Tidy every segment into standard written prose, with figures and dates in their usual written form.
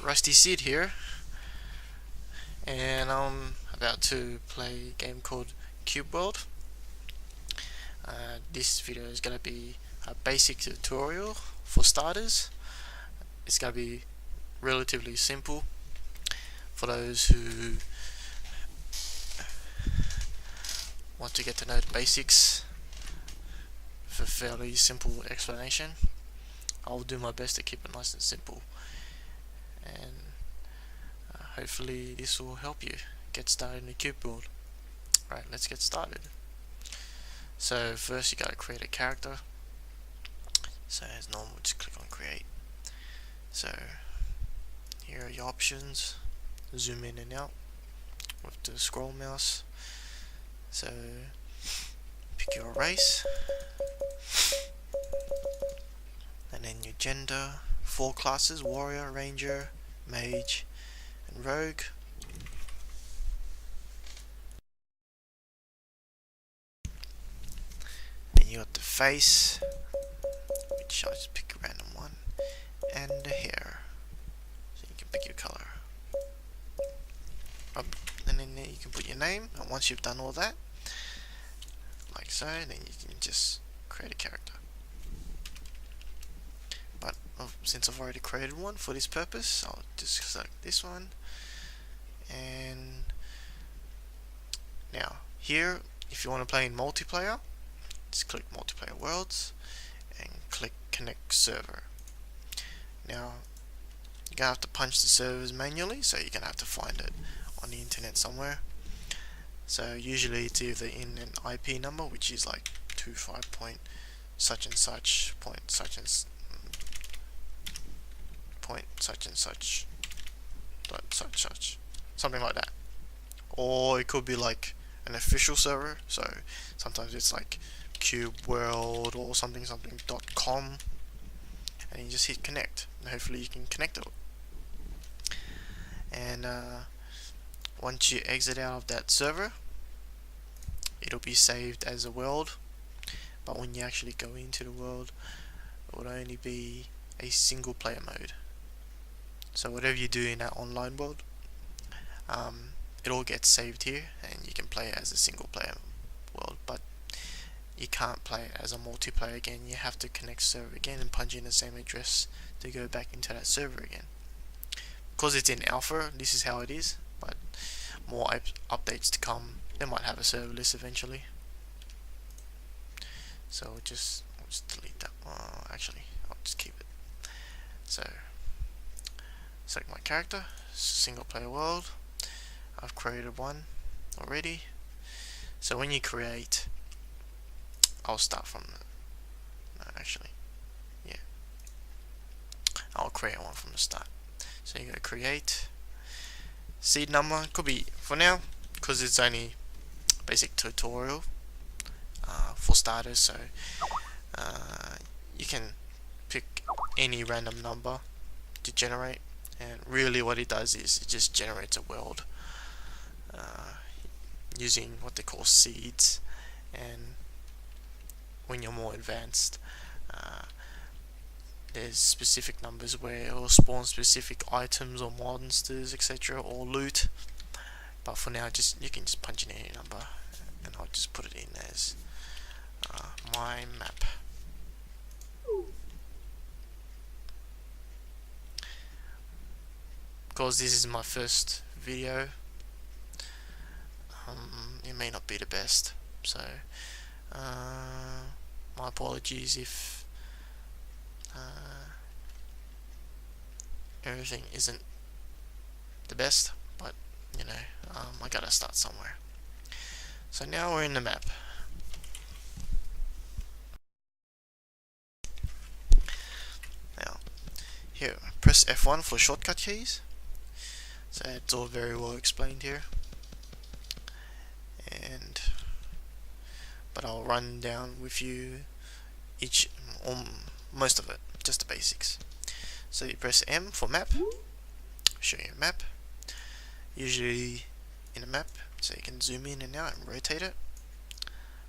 Rusty Sid here, and I'm about to play a game called Cube World. This video is going to be a basic tutorial for starters. It's going to be relatively simple for those who want to get to know the basics. For fairly simple explanation, I'll do my best to keep it nice and simple, and hopefully this will help you get started in the cube world. Right, let's get started. So first you gotta create a character. So as normal, just click on create. So here are your options. Zoom in and out with the scroll mouse. So pick your race, and then your gender. 4 classes: warrior, ranger, mage, and rogue. Then you got the face, which I'll just pick a random one, and the hair, so you can pick your color. And then you can put your name, and once you've done all that, like so, then you can just create a character. But since I've already created one for this purpose, I'll just select this one. And now here, if you want to play in multiplayer, just click multiplayer worlds and click connect server. Now you're gonna have to punch the servers manually, so you're gonna have to find it on the internet somewhere. So usually it's either in an IP number, which is like 25 point such and such, point such and such, something like that. Or it could be like an official server, so sometimes it's like cube world or something.com, and you just hit connect, and hopefully you can connect it. And once you exit out of that server, it'll be saved as a world, but when you actually go into the world, it would only be a single player mode. So whatever you do in that online world, it all gets saved here, and you can play it as a single player world, but you can't play it as a multiplayer again. You have to connect server again and punch in the same address to go back into that server again. Because it's in alpha, this is how it is, but more updates to come. They might have a server list eventually. So we'll just delete that. Actually, I'll just keep it. So select my character, single player world. I've created one already. So when you create, I'll start from I'll create one from the start. So you go create seed number. Could be for now, because it's only basic tutorial for starters, so you can pick any random number to generate, and really what it does is it just generates a world using what they call seeds. And when you're more advanced, there's specific numbers where it will spawn specific items or monsters, etc., or loot. But for now, you can just punch in any number, and I'll just put it in as my map. Because this is my first video, it may not be the best, so my apologies if everything isn't the best, but you know, I gotta start somewhere. So now we're in the map. Now here, press F1 for shortcut keys. So it's all very well explained here, but I'll run down with you most of it, just the basics. So you press M for map, show you a map, usually in a map, so you can zoom in and out and rotate it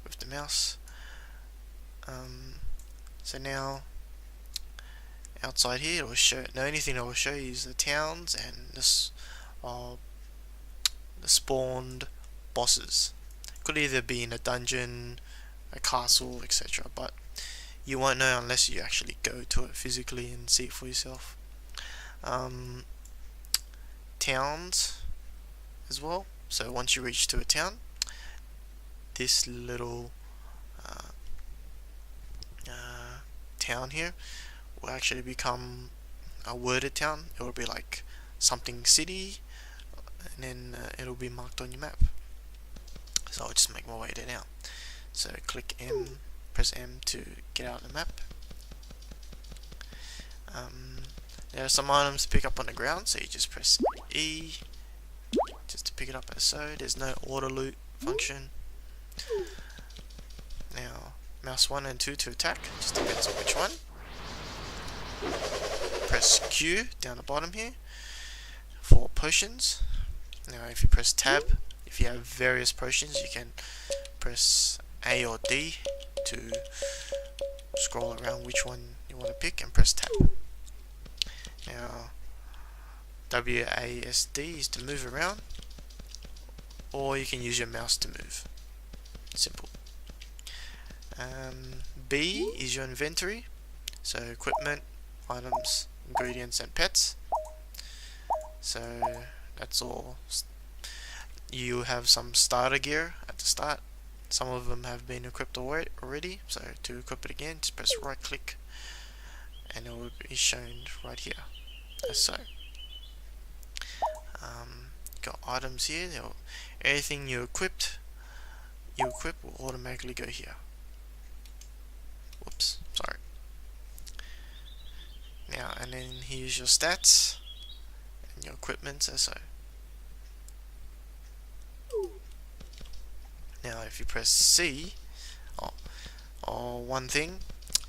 with the mouse. So now outside here, it will show. The only thing it will show you is the towns and the spawned bosses. Could either be in a dungeon, a castle, etc. But you won't know unless you actually go to it physically and see it for yourself. Towns as well. So once you reach to a town, this little town here will actually become a worded town. It will be like something city, and then it'll be marked on your map. So I'll just make my way there now. So click M, press M to get out of the map. There are some items to pick up on the ground, so you just press E just to pick it up as so. There's no auto loot function. Now mouse 1 and 2 to attack, just depends on which one. Press Q down the bottom here for potions. Now if you press tab, if you have various potions, you can press A or D to scroll around which one you want to pick and press tab. Now WASD is to move around, or you can use your mouse to move. Simple. B is your inventory, so equipment, items, ingredients and pets. So that's all. You have some starter gear at the start. Some of them have been equipped already, so to equip it again, just press right click and it will be shown right here as so. Got items here. Anything you equip will automatically go here. Whoops, sorry. Now, and then here's your stats and your equipment as so. Now if you press C, or one thing,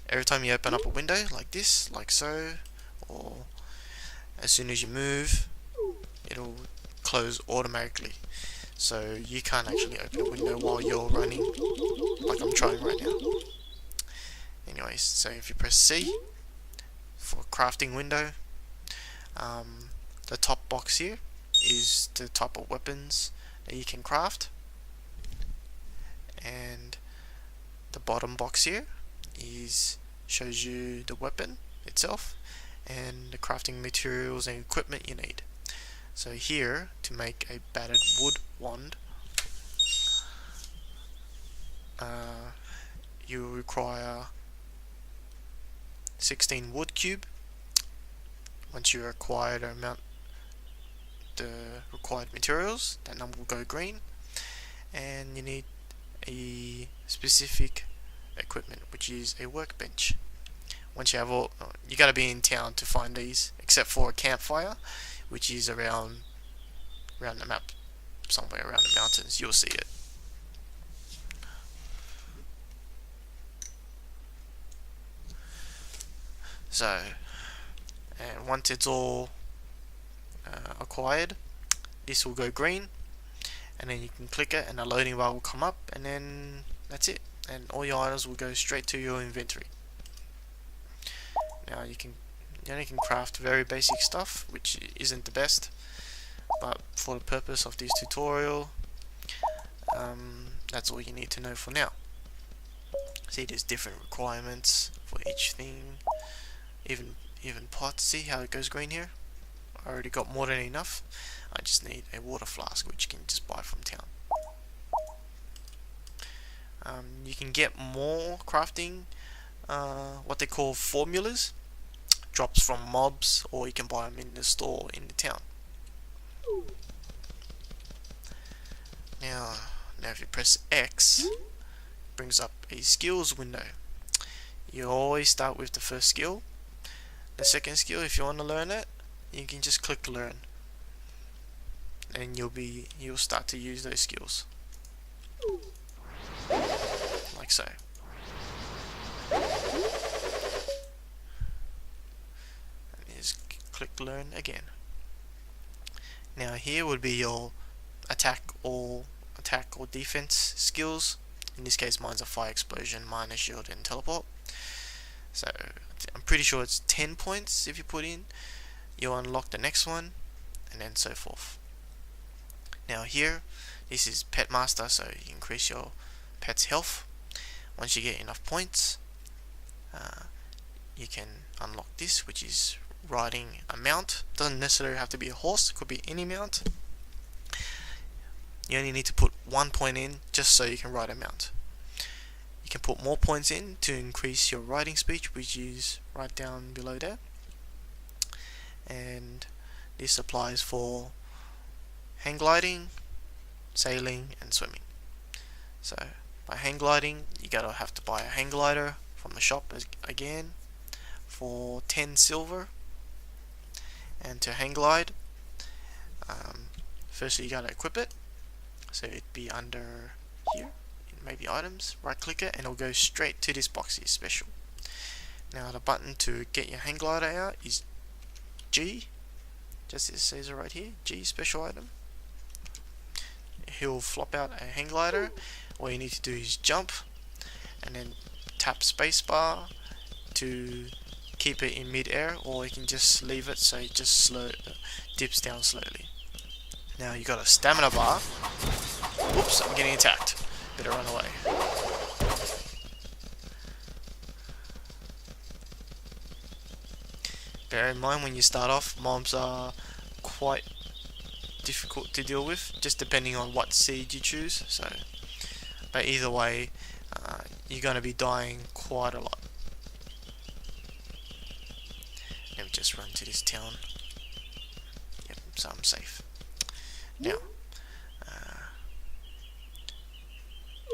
every time you open up a window like this, like so, or as soon as you move, it'll close automatically. So you can't actually open a window while you're running, like I'm trying right now. Anyways, so if you press C for crafting window, the top box here is the type of weapons that you can craft, and the bottom box here shows you the weapon itself and the crafting materials and equipment you need. So here, to make a battered wood wand, you require 16 wood cube. Once you acquire the required materials, that number will go green, and you need a specific equipment, which is a workbench. Once you have all, you gotta be in town to find these, except for a campfire, which is around the map, somewhere around the mountains. You'll see it. So, and once it's all acquired, this will go green, and then you can click it and a loading bar will come up, and then that's it, and all your items will go straight to your inventory. Now you only can craft very basic stuff, which isn't the best, but for the purpose of this tutorial, that's all you need to know for now. See, there's different requirements for each thing, even pots. See how it goes green here? I already got more than enough. I just need a water flask, which you can just buy from town. You can get more crafting, what they call formulas, drops from mobs, or you can buy them in the store in the town. Now if you press X, it brings up a skills window. You always start with the first skill. The second skill, if you want to learn it, you can just click learn, and you'll start to use those skills like so. And just click learn again. Now here would be your attack or defense skills. In this case, mine's a fire explosion, minor shield, and teleport. So I'm pretty sure it's 10 points. If you put in, you'll unlock the next one, and then so forth. Now here, this is Pet Master, so you increase your pet's health. Once you get enough points, you can unlock this, which is riding a mount. Doesn't necessarily have to be a horse, it could be any mount. You only need to put 1 point in just so you can ride a mount. You can put more points in to increase your riding speed, which is right down below there. And this applies for hang gliding, sailing, and swimming. So by hang gliding, you gotta have to buy a hang glider from the shop again for 10 silver. And to hang glide, firstly you gotta equip it. So it'd be under here, maybe items, right click it, and it'll go straight to this box here, special. Now the button to get your hang glider out is G, just as it says it right here, G, special item. He'll flop out a hang glider. All you need to do is jump, and then tap spacebar to keep it in mid-air, or you can just leave it so it just dips down slowly. Now you got a stamina bar. Oops, I'm getting attacked. Better run away. Bear in mind when you start off, mobs are quite difficult to deal with, just depending on what seed you choose. So, but either way, you're going to be dying quite a lot. Let me just run to this town. Yep, so I'm safe. Now,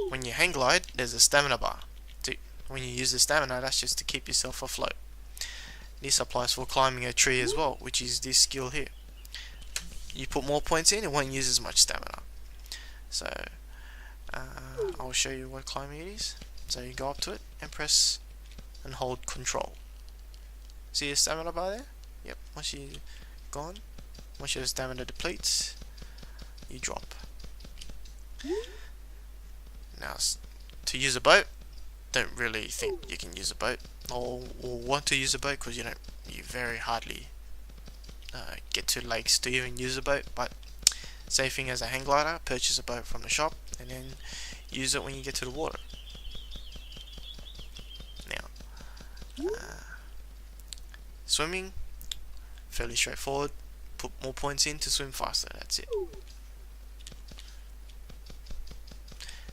when you hang glide, there's a stamina bar. When you use the stamina, that's just to keep yourself afloat. This applies for climbing a tree as well, which is this skill here. You put more points in, it won't use as much stamina. So, I'll show you what climbing it is. So you go up to it and press and hold control. See your stamina bar there? Yep, once you're gone, once your stamina depletes, you drop. Now, to use a boat, don't really think you can use a boat or want to use a boat, because you very hardly get to lakes to even use a boat. But same thing as a hang glider, purchase a boat from the shop and then use it when you get to the water. Now, swimming, fairly straightforward. Put more points in to swim faster, that's it.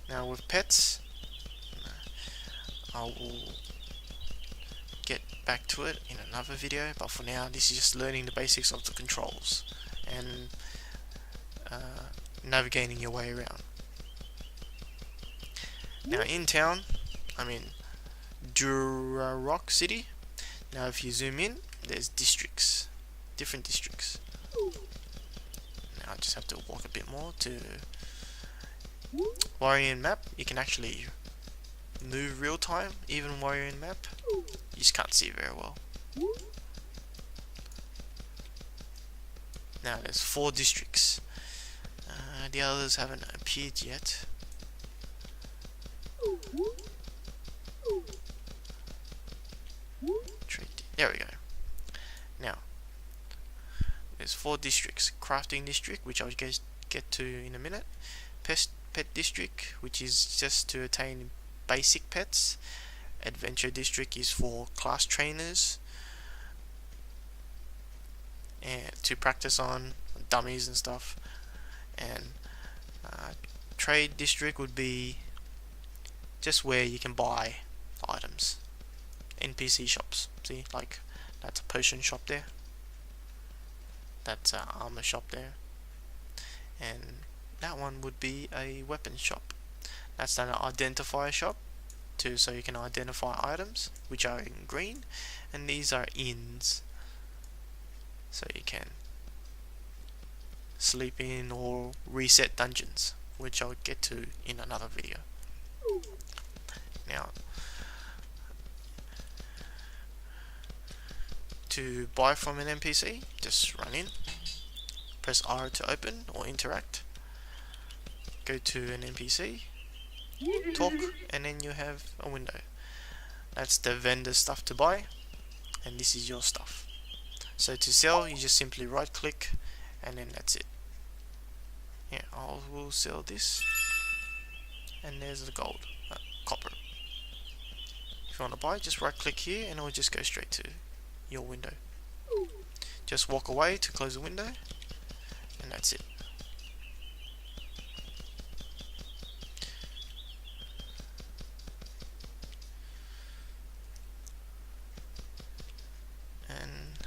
Now with pets, I will get back to it in another video, but for now this is just learning the basics of the controls and navigating your way around. Now in town, I'm in Rock City. Now if you zoom in, there's districts, different districts. Now I just have to walk a bit more to Warrior map. You can actually move real time, even Warrior map. You just can't see very well. Now there's 4 districts. The others haven't appeared yet. There we go. Now there's 4 districts. Crafting district, which I'll get to in a minute. Pet district, which is just to attain basic pets. Adventure district is for class trainers and to practice on dummies and stuff. And trade district would be just where you can buy items. NPC shops. See, like that's a potion shop there. That's an armor shop there. And that one would be a weapon shop. That's an identifier shop too, so you can identify items, which are in green, and these are inns, so you can sleep in or reset dungeons, which I'll get to in another video. Now, to buy from an NPC, just run in, press R to open or interact, go to an NPC, talk, and then you have a window. That's the vendor stuff to buy. and this is your stuff. So to sell, you just simply right click, and then that's it. Yeah, will sell this, and there's the gold, copper. If you want to buy, just right click here and it will just go straight to your window. Just walk away to close the window, and that's it. And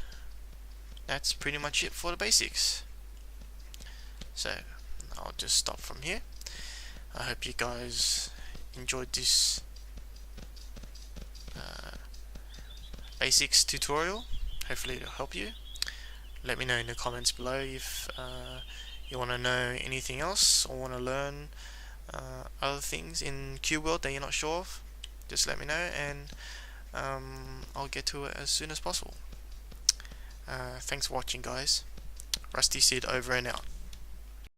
that's pretty much it for the basics. So I'll just stop from here. I hope you guys enjoyed this basics tutorial. Hopefully it'll help you. Let me know in the comments below if you want to know anything else or want to learn other things in Cube World that you're not sure of. Just let me know, and I'll get to it as soon as possible. Thanks for watching, guys. Rusty Sid over and out.